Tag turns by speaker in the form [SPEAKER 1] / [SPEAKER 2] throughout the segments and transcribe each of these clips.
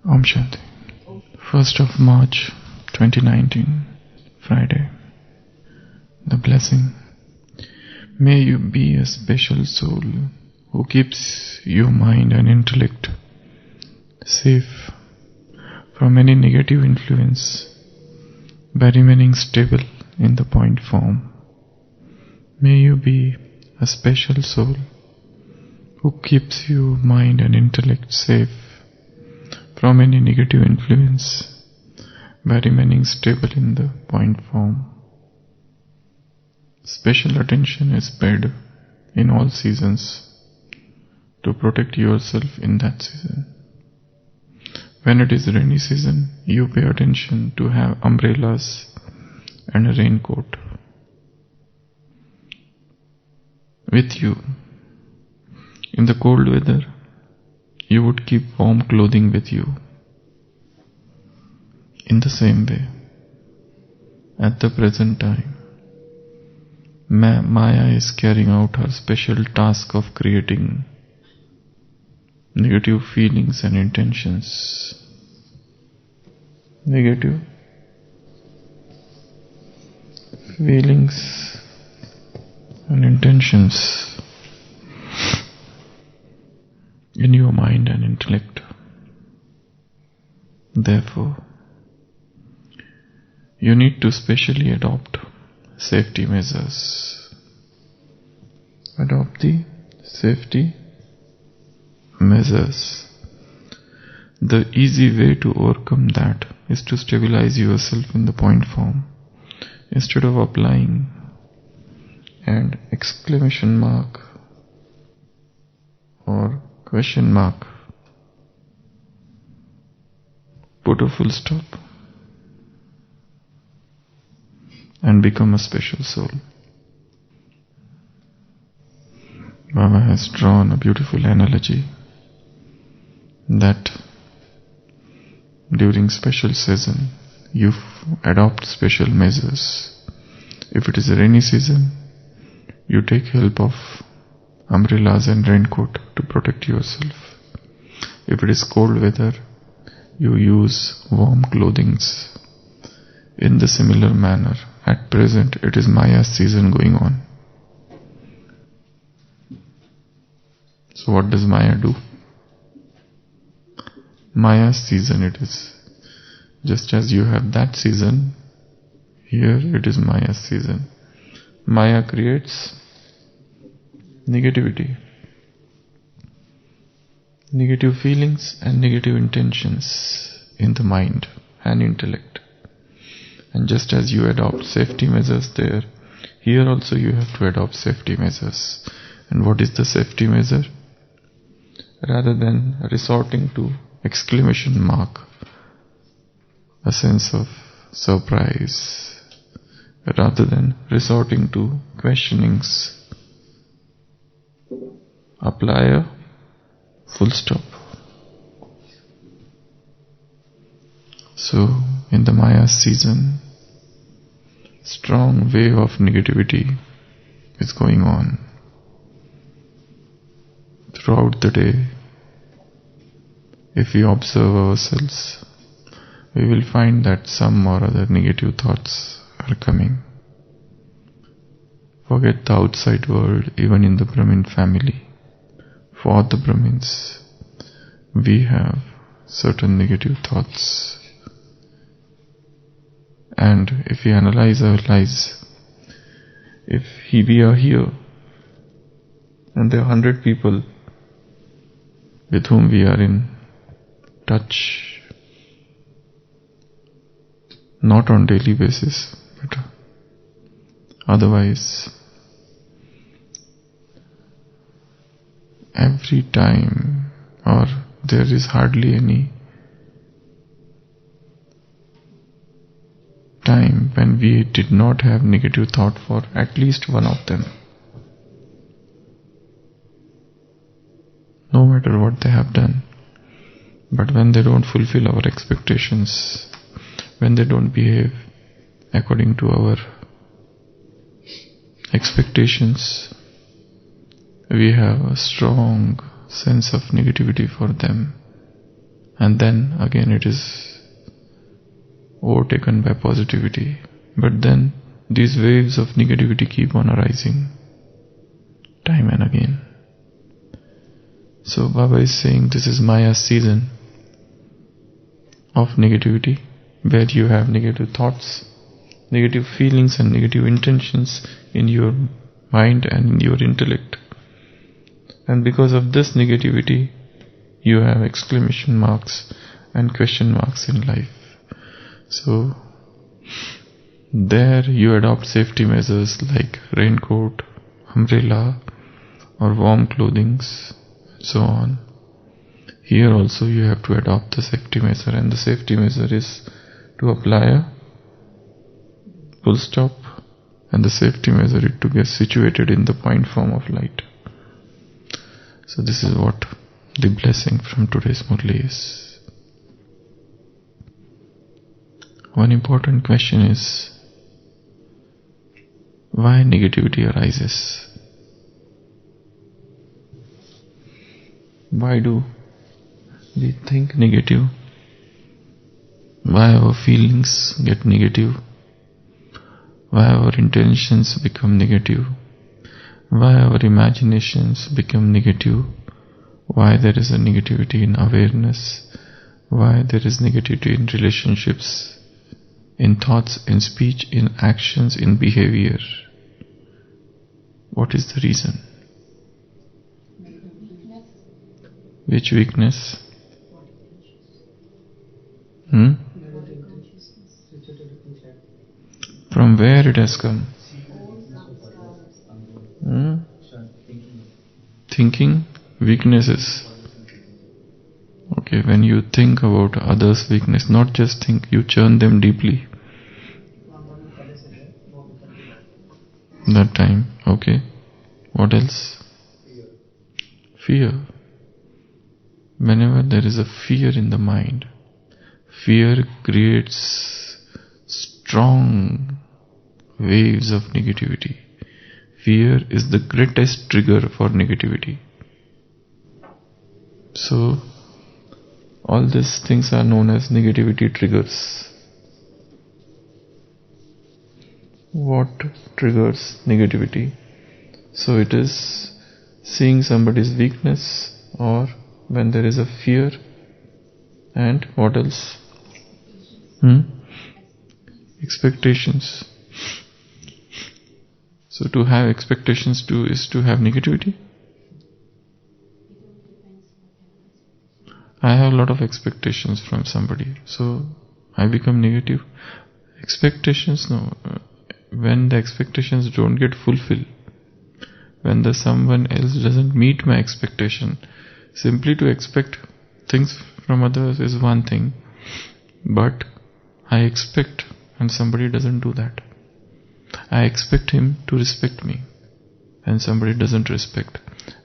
[SPEAKER 1] Om Shanti. 1st of March 2019, Friday. The blessing. May you be a special soul who keeps your mind and intellect safe from any negative influence by remaining stable in the point form. May you be a special soul who keeps your mind and intellect safe from any negative influence by remaining stable in the point form. Special attention is paid in all seasons to protect yourself in that season. When it is rainy season, you pay attention to have umbrellas and a raincoat with you. In the cold weather, you would keep warm clothing with you. In the same way, at the present time, Maya is carrying out her special task of creating negative feelings and intentions. Negative feelings and intentions in your mind and intellect. Therefore, you need to specially adopt safety measures. Adopt the safety measures. The easy way to overcome that is to stabilize yourself in the point form. Instead of applying an exclamation mark or question mark, put a full stop and become a special soul. Baba has drawn a beautiful analogy that during special season you adopt special measures. If it is a rainy season, you take help of umbrellas and raincoat to protect yourself. If it is cold weather, you use warm clothings. In the similar manner, at present it is Maya's season going on. So what does Maya do? Maya's season it is. Just as you have that season, here it is Maya's season. Maya creates negativity, negative feelings and negative intentions in the mind and intellect. And just as you adopt safety measures there, here also you have to adopt safety measures. And what is the safety measure? Rather than resorting to exclamation mark, a sense of surprise, rather than resorting to questionings, apply a full stop. So, in the Maya season, strong wave of negativity is going on. Throughout the day, if we observe ourselves, we will find that some or other negative thoughts are coming. Forget the outside world, even in the Brahmin family. For the Brahmins, we have certain negative thoughts. And if we analyze our lives, if we are here and there are 100 people with whom we are in touch, not on daily basis, but otherwise, every time, or there is hardly any time when we did not have negative thought for at least one of them. No matter what they have done, but when they don't fulfill our expectations, when they don't behave according to our expectations, we have a strong sense of negativity for them and then again it is overtaken by positivity. But then these waves of negativity keep on arising time and again. So Baba is saying this is Maya's season of negativity, where you have negative thoughts, negative feelings and negative intentions in your mind and in your intellect. And because of this negativity, you have exclamation marks and question marks in life. So there you adopt safety measures like raincoat, umbrella or warm clothing, so on. Here also you have to adopt the safety measure, and the safety measure is to apply a full stop, and the safety measure is to get situated in the point form of light. So this is what the blessing from today's Murli is. One important question is, why negativity arises? Why do we think negative? Why our feelings get negative? Why our intentions become negative? Why our imaginations become negative? Why there is a negativity in awareness? Why there is negativity in relationships, in thoughts, in speech, in actions, in behavior? What is the reason? Which weakness? From where it has come? Thinking? Weaknesses. Okay, when you think about others' weakness, not just think, you churn them deeply. That time, okay. What else? Fear. Whenever there is a fear in the mind, fear creates strong waves of negativity. Fear is the greatest trigger for negativity. So, all these things are known as negativity triggers. What triggers negativity? So it is seeing somebody's weakness, or when there is a fear, and what else? Expectations. So to have expectations too is to have negativity. I have a lot of expectations from somebody, so I become negative. Expectations, no. When the expectations don't get fulfilled, when the someone else doesn't meet my expectation, simply to expect things from others is one thing, but I expect and somebody doesn't do that. I expect him to respect me and somebody doesn't respect.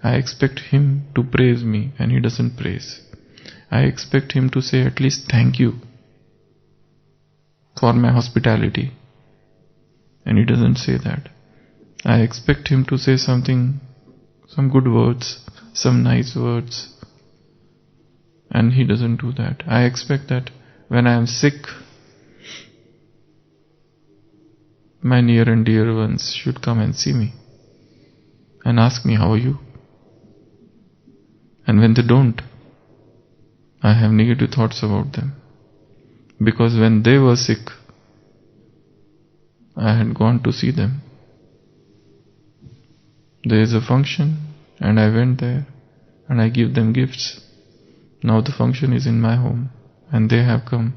[SPEAKER 1] I expect him to praise me and he doesn't praise. I expect him to say at least thank you for my hospitality, and he doesn't say that. I expect him to say something, some good words, some nice words, and he doesn't do that. I expect that when I am sick, my near and dear ones should come and see me and ask me, how are you? And when they don't, I have negative thoughts about them. Because when they were sick, I had gone to see them. There is a function and I went there and I give them gifts. Now the function is in my home and they have come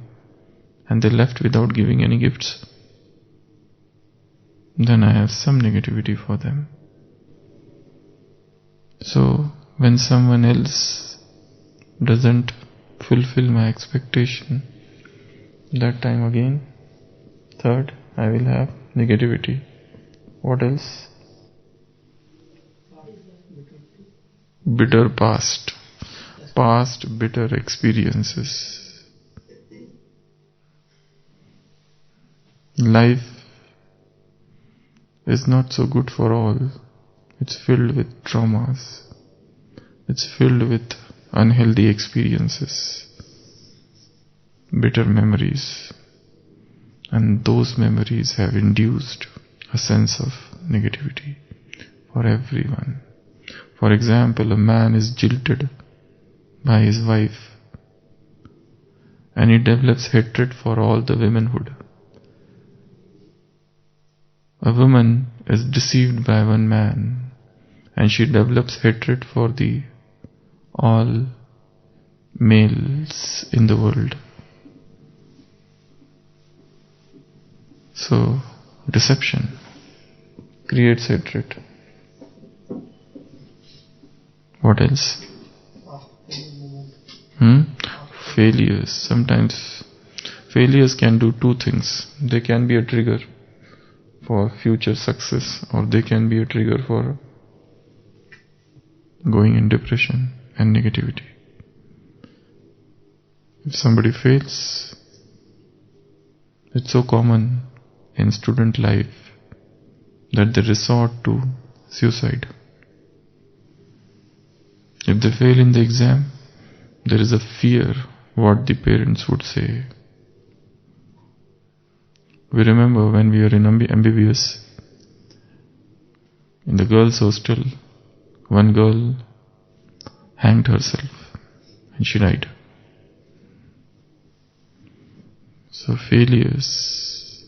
[SPEAKER 1] and they left without giving any gifts. Then I have some negativity for them. So when someone else doesn't fulfill my expectation, that time again, third, I will have negativity. What else? Bitter past. Past bitter experiences. Life is not so good for all. It's filled with traumas. It's filled with unhealthy experiences. bitter memories, and those memories have induced a sense of negativity for everyone. For example, a man is jilted by his wife and he develops hatred for all the womanhood. A woman is deceived by one man and she develops hatred for the all males in the world. So, deception creates hatred. What else? Failures. Sometimes failures can do two things. They can be a trigger for future success, or they can be a trigger for going in depression and negativity. If somebody fails, it's so common in student life that they resort to suicide. If they fail in the exam, there is a fear what the parents would say. We remember when we were in MBBS, in the girls' hostel, one girl hanged herself and she died. So failures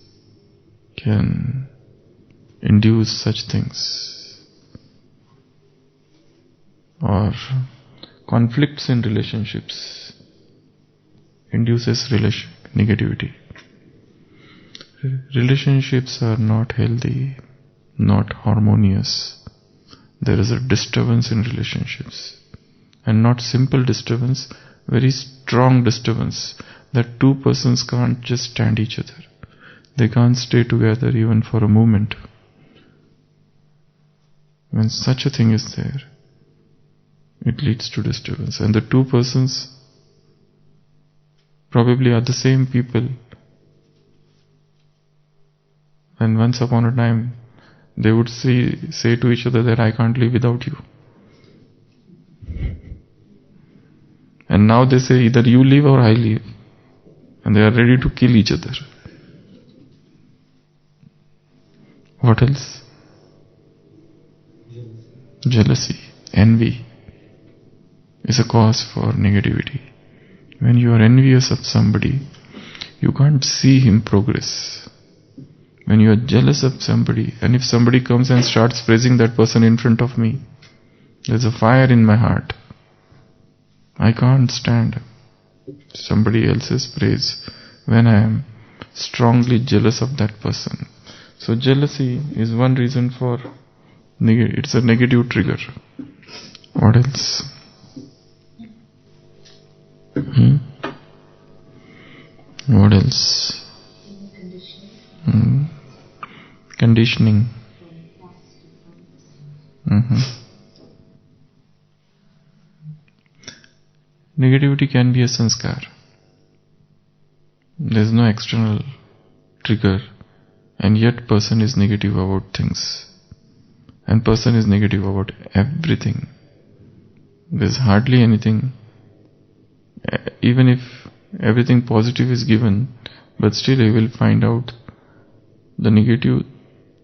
[SPEAKER 1] can induce such things, or conflicts in relationships induces negativity. Relationships are not healthy, not harmonious. There is a disturbance in relationships, and not simple disturbance, very strong disturbance, that two persons can't just stand each other. They can't stay together even for a moment. When such a thing is there, it leads to disturbance. And the two persons probably are the same people. And once upon a time, they would say to each other that I can't live without you. And now they say either you live or I live. And they are ready to kill each other. What else? Jealousy, envy is a cause for negativity. When you are envious of somebody, you can't see him progress. When you are jealous of somebody, and if somebody comes and starts praising that person in front of me, there's a fire in my heart. I can't stand somebody else's praise when I am strongly jealous of that person. So jealousy is one reason for it's a negative trigger. What else? What else? Conditioning. Negativity can be a sanskar. There is no external trigger, and yet person is negative about things. And person is negative about everything. There's hardly anything, even if everything positive is given, but still you will find out the negative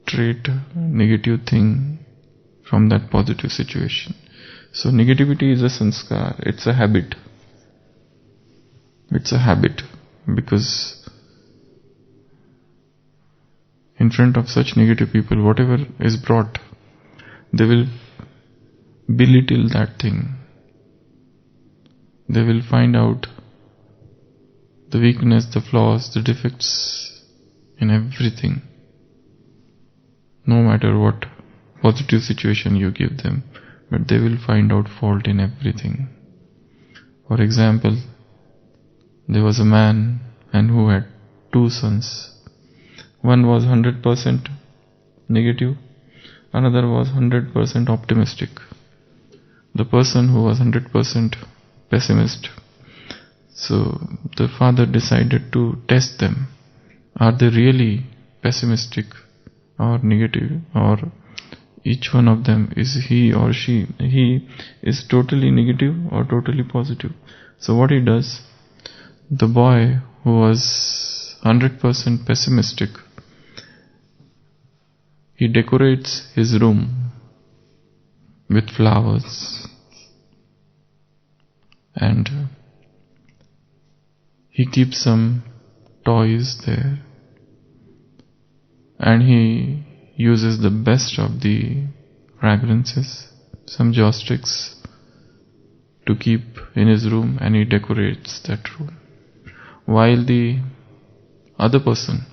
[SPEAKER 1] trait, negative thing from that positive situation. So negativity is a sanskar, it's a habit. It's a habit, because in front of such negative people, whatever is brought, they will belittle that thing. They will find out the weakness, the flaws, the defects in everything. No matter what positive situation you give them, but they will find out fault in everything. For example, there was a man and who had two sons. One was 100% negative, another was 100% optimistic. The person who was 100% pessimist, so the father decided to test them. Are they really pessimistic or negative, or each one of them, is he or she, he is totally negative or totally positive? So what he does, the boy who was 100% pessimistic, he decorates his room with flowers and he keeps some toys there and he uses the best of the fragrances, some joysticks to keep in his room, and he decorates that room. While the other person,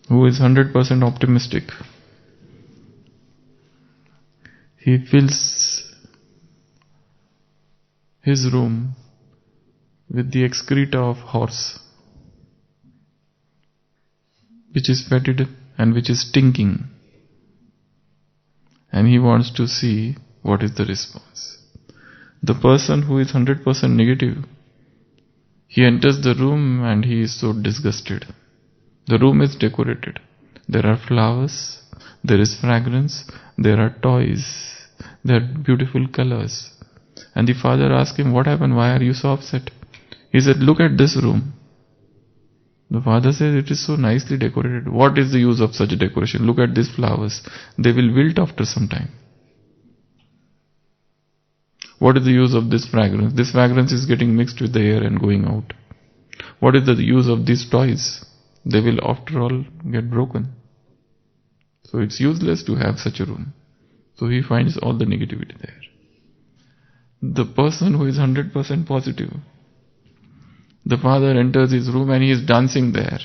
[SPEAKER 1] who is 100% optimistic, he fills his room with the excreta of horse, which is fetid and which is stinking, and he wants to see what is the response. The person who is 100% negative, he enters the room and he is so disgusted. The room is decorated. There are flowers, there is fragrance, there are toys, there are beautiful colors. And the father asked him, "What happened? Why are you so upset?" He said, "Look at this room." The father says, "It is so nicely decorated. What is the use of such decoration? Look at these flowers. They will wilt after some time. What is the use of this fragrance? This fragrance is getting mixed with the air and going out. What is the use of these toys? They will after all get broken. So it's useless to have such a room." So he finds all the negativity there. The person who is 100% positive, the father enters his room and he is dancing there.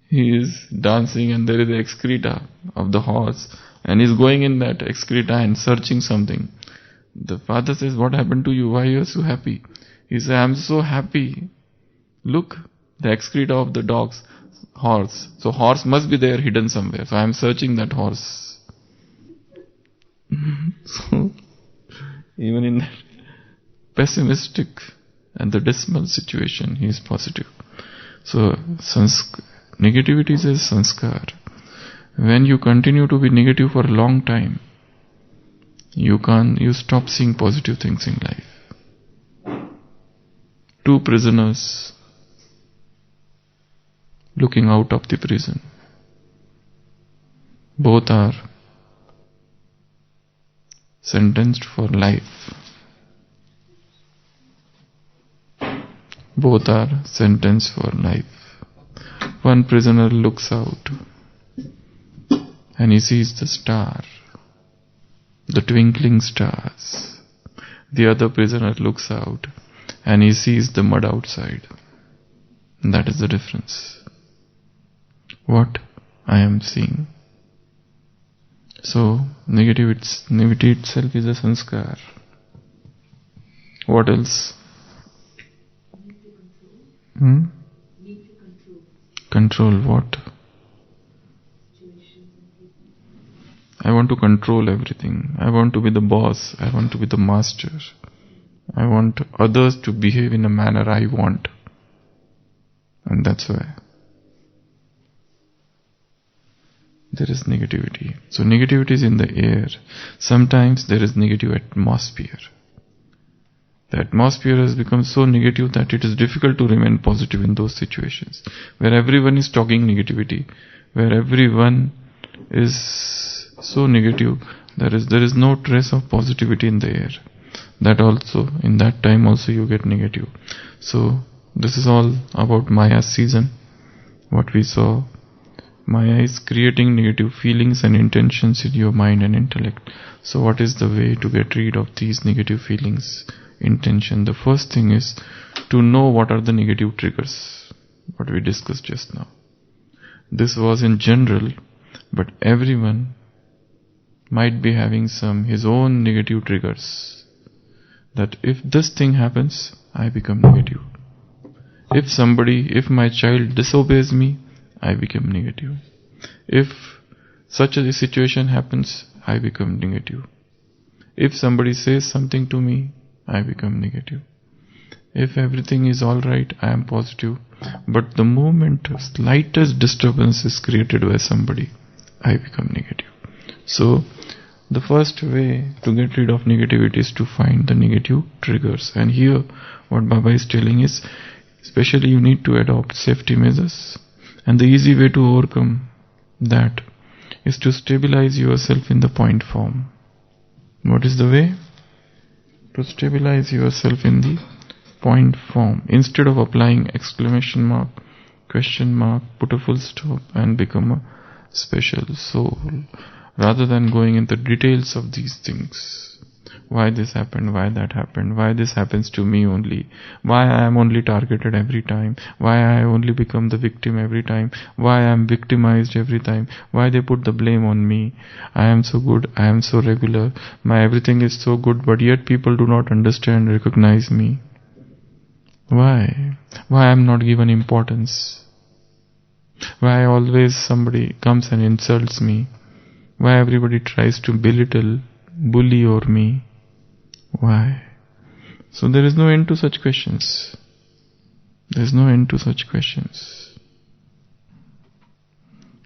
[SPEAKER 1] He is dancing and there is the excreta of the horse and he is going in that excreta and searching something. The father says, "What happened to you? Why are you so happy?" He says, "I am so happy. Look, the excreta of the dog's horse. So horse must be there hidden somewhere. So I am searching that horse." So even in that pessimistic and the dismal situation, he is positive. So negativity is a sanskar. When you continue to be negative for a long time, you stop seeing positive things in life. Two prisoners looking out of the prison. Both are sentenced for life. Both are sentenced for life. One prisoner looks out and he sees the star, the twinkling stars. The other prisoner looks out and he sees the mud outside. That is the difference. What I am seeing. So, negativity itself is a sanskar. What else? Control what? I want to control everything. I want to be the boss. I want to be the master. I want others to behave in a manner I want. And that's why there is negativity. So negativity is in the air. Sometimes there is negative atmosphere. The atmosphere has become so negative that it is difficult to remain positive in those situations. Where everyone is talking negativity, where everyone is so negative, there is no trace of positivity in the air. That also, in that time also you get negative. So this is all about Maya's season. What we saw, Maya is creating negative feelings and intentions in your mind and intellect. So what is the way to get rid of these negative feelings, intention? The first thing is to know what are the negative triggers, what we discussed just now. This was in general, but everyone might be having his own negative triggers. That if this thing happens, I become negative. If my child disobeys me, I become negative. If such a situation happens, I become negative. If somebody says something to me, I become negative. If everything is alright, I am positive. But the moment slightest disturbance is created by somebody, I become negative. So, the first way to get rid of negativity is to find the negative triggers. And here what Baba is telling is, especially you need to adopt safety measures. And the easy way to overcome that is to stabilize yourself in the point form. What is the way? To stabilize yourself in the point form. Instead of applying exclamation mark, question mark, put a full stop and become a special soul. Rather than going into details of these things. Why this happened, why that happened, why this happens to me only, why I am only targeted every time, why I only become the victim every time, why I am victimized every time, why they put the blame on me. I am so good, I am so regular, my everything is so good, but yet people do not understand, recognize me. Why? Why I am not given importance? Why always somebody comes and insults me? Why everybody tries to belittle, bully over me? Why? So there is no end to such questions. There is no end to such questions.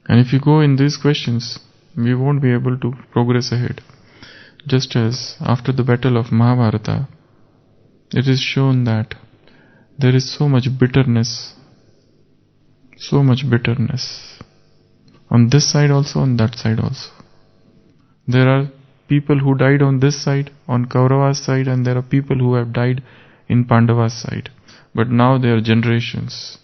[SPEAKER 1] And if you go in these questions, we won't be able to progress ahead. Just as after the battle of Mahabharata, it is shown that there is so much bitterness on this side also, on that side also. There are people who died on this side, on Kaurava's side, and there are people who have died in Pandava's side. But now they are generations.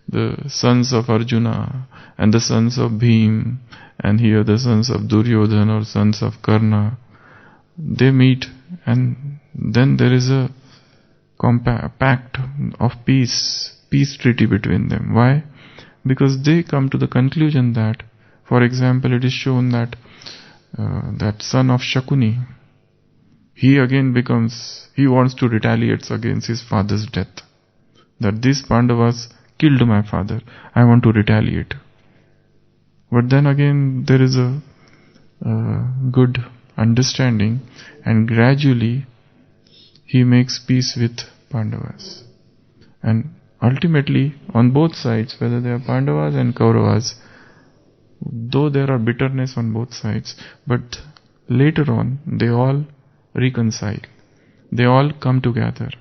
[SPEAKER 1] The sons of Arjuna and the sons of Bhim, and here the sons of Duryodhana or sons of Karna, they meet, and then there is a pact of peace treaty between them. Why? Because they come to the conclusion that, for example, it is shown that that son of Shakuni, he wants to retaliate against his father's death. That these Pandavas killed my father, I want to retaliate. But then again there is a good understanding, and gradually he makes peace with Pandavas. And ultimately on both sides, whether they are Pandavas and Kauravas, though there are bitterness on both sides, but later on they all reconcile. They all come together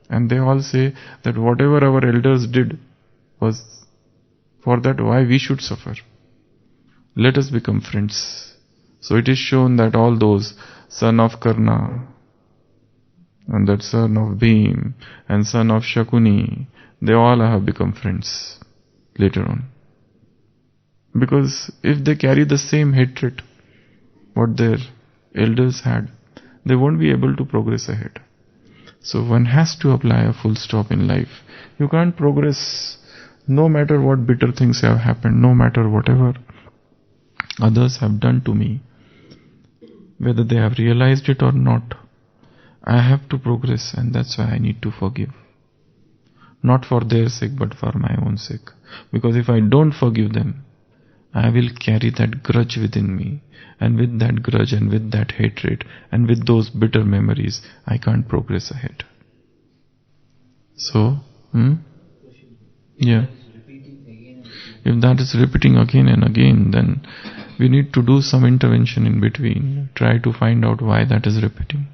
[SPEAKER 1] and they all say that whatever our elders did was for that, why we should suffer. Let us become friends. So it is shown that all those son of Karna and that son of Bhim and son of Shakuni, they all have become friends later on. Because if they carry the same hatred what their elders had, they won't be able to progress ahead. So one has to apply a full stop in life. You can't progress no matter what bitter things have happened, no matter whatever others have done to me, whether they have realized it or not. I have to progress, and that's why I need to forgive. Not for their sake, but for my own sake. Because if I don't forgive them, I will carry that grudge within me, and with that grudge and with that hatred and with those bitter memories, I can't progress ahead. So, yeah. If that is repeating again and again, then we need to do some intervention in between. Try to find out why that is repeating.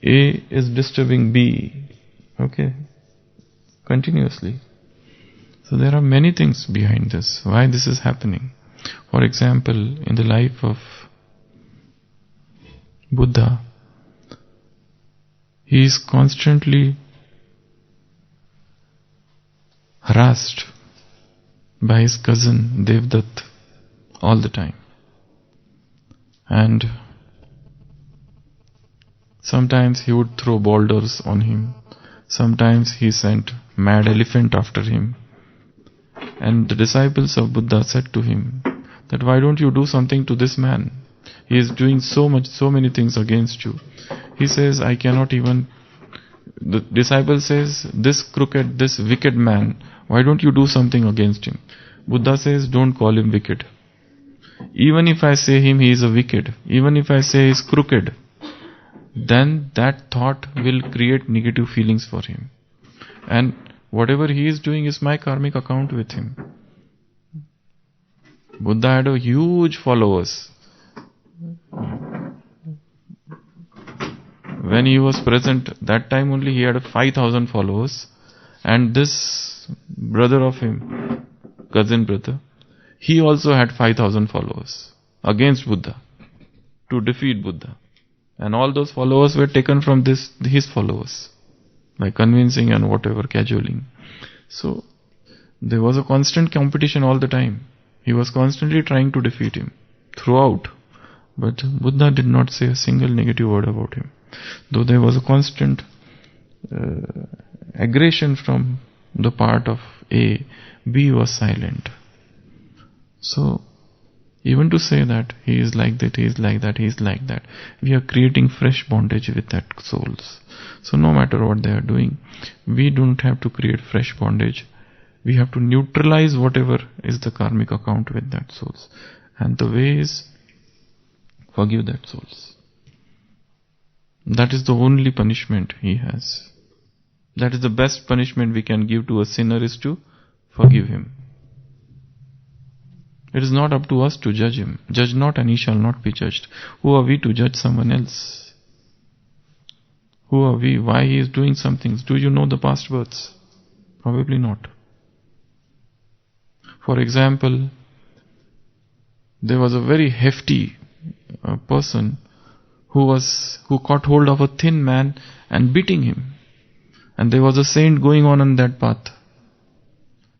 [SPEAKER 1] A is disturbing B, okay, continuously. So there are many things behind this, why this is happening. For example, in the life of Buddha, he is constantly harassed by his cousin Devdutt all the time. And sometimes he would throw boulders on him. Sometimes he sent mad elephant after him. And the disciples of Buddha said to him that, why don't you do something to this man? He is doing so many things against you. He says, I cannot even. The disciple says, this wicked man, why don't you do something against him? Buddha says, don't call him wicked. Even if I say him he is a wicked, even if I say he is crooked, then that thought will create negative feelings for him. And whatever he is doing is my karmic account with him. Buddha had a huge followers. when he was present, that time only he had 5,000 followers. And this brother of him, cousin brother, he also had 5,000 followers against Buddha, to defeat Buddha. And all those followers were taken from his followers, by convincing and whatever, cajoling. So, there was a constant competition all the time. He was constantly trying to defeat him, throughout. But Buddha did not say a single negative word about him. Though there was a constant aggression from the part of A, B was silent. So, even to say that he is like that, he is like that, he is like that, we are creating fresh bondage with that souls. So no matter what they are doing, we don't have to create fresh bondage. We have to neutralize whatever is the karmic account with that souls. And the way is, forgive that souls. That is the only punishment he has. That is the best punishment we can give to a sinner, is to forgive him. It is not up to us to judge him. Judge not and he shall not be judged. Who are we to judge someone else? Who are we? Why he is doing some things? Do you know the past births? Probably not. For example, there was a very hefty person who caught hold of a thin man and beating him. And there was a saint going on that path.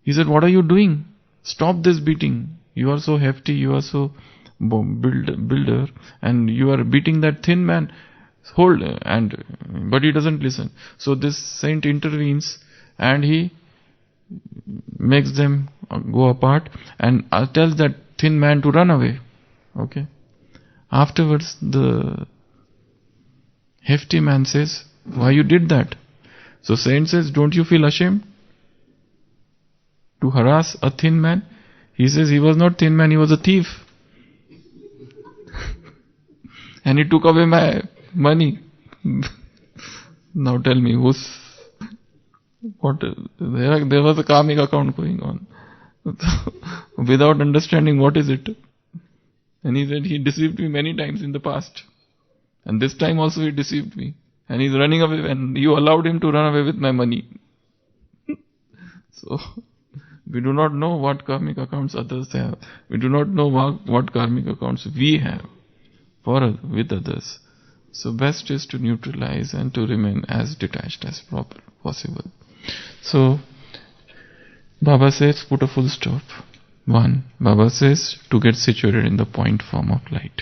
[SPEAKER 1] He said, "What are you doing? Stop this beating. You are so hefty, you are so builder, and you are beating that thin man. But he doesn't listen." So this saint intervenes and he makes them go apart and tells that thin man to run away. Okay. Afterwards, the hefty man says, "Why you did that?" So saint says, "Don't you feel ashamed to harass a thin man?" He says, "He was not thin man, he was a thief. And he took away my money." Now tell me, there was a karmic account going on. Without understanding what is it. And he said, "He deceived me many times in the past. And this time also he deceived me. And he's running away, and you allowed him to run away with my money." So, we do not know what karmic accounts others have. We do not know what karmic accounts we have with others. So best is to neutralize and to remain as detached as possible. So, Baba says, put a full stop. 1. Baba says to get situated in the point form of light.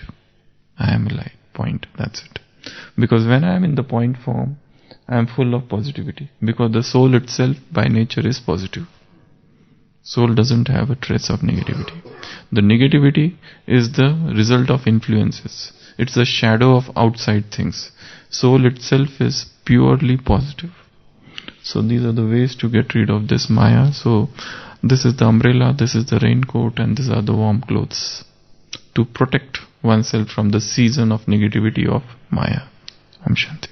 [SPEAKER 1] I am a light, point, that's it. Because when I am in the point form, I am full of positivity. Because the soul itself by nature is positive. Soul doesn't have a trace of negativity. The negativity is the result of influences. It's a shadow of outside things. Soul itself is purely positive. So these are the ways to get rid of this Maya. So this is the umbrella, this is the raincoat, and these are the warm clothes to protect oneself from the season of negativity of Maya. Om Shanti.